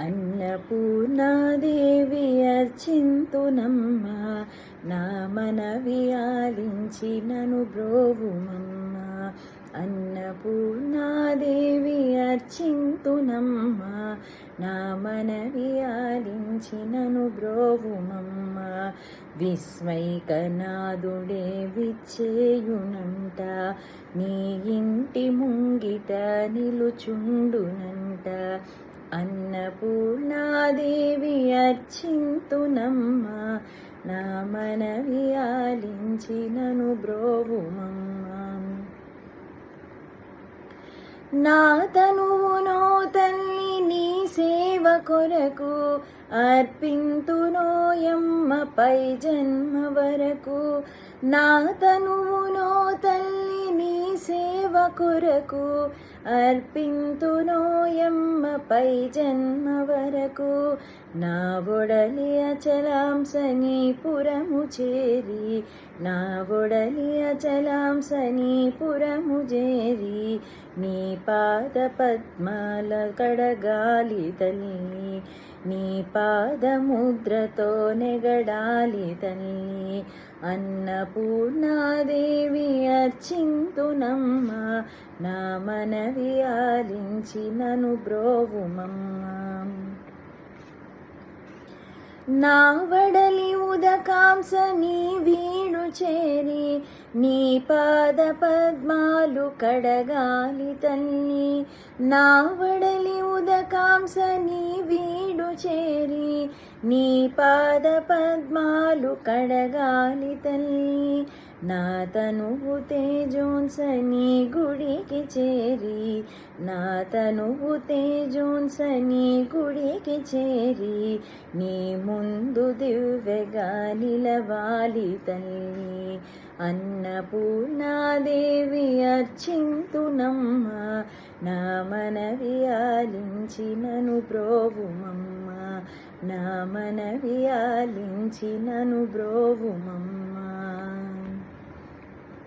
అన్నపూర్ణాదేవి అర్చింతునమ్మ, నా మనవి ఆలించి నను బ్రోవుమమ్మ. అన్నపూర్ణాదేవి అర్చింతునమ్మ, నా మనవి ఆలించి నను బ్రోవుమమ్మ. విస్మైకనాదుడే విచ్చేయునంట, నీ ఇంటి ముంగిట నిలుచుండునంట. అన్నపూర్ణాదేవి అర్చింతునమ్మ, నా మనవి ఆలించి నను బ్రోవుమమ్మ. నా తనువునో తల్లి నీ సేవ కొరకు, అర్పింతునోయమ్మ పై జన్మ వరకు. నా తనువునో తల్లి నీ సేవ కొరకు, అర్పింతునోయమ్మ పై జన్మ వరకు. నా ఒడలి అచలాంసని పురము చేరి, నా ఒడలి అచలాంసని పురము చేరి, నీ పాద పద్మాల కడగాలి తల్లి, నీ పాదముద్రతో నెగడాలి తల్లి. అన్నపూర్ణాదేవి అర్చింతునమ్మ, నా మనవి ఆలించి నను బ్రోవుమమ్మ. నా వడలి ఉదకాంస నీ వీడు చేరి, నీ పాద పద్మాలు కడగాలి తల్లి. నా వడలి ఉదకాంస నీ వీడు చేరి, నీ పాద పద్మాలు కడగాలి తల్లి. నా తనువు తేజోన్స నీ గుడికి చేరి, నా తనువు తేజోన్స నీ గుడికి చేరి, నీ ముందు దివ్యగా నిలవాలి తల్లి. అన్నపూర్ణాదేవి అర్చింతునమ్మ, నా మనవి ఆలించి నను బ్రోవుమమ్మ, నా మనవి ఆలించి నను బ్రోవుమమ్మ.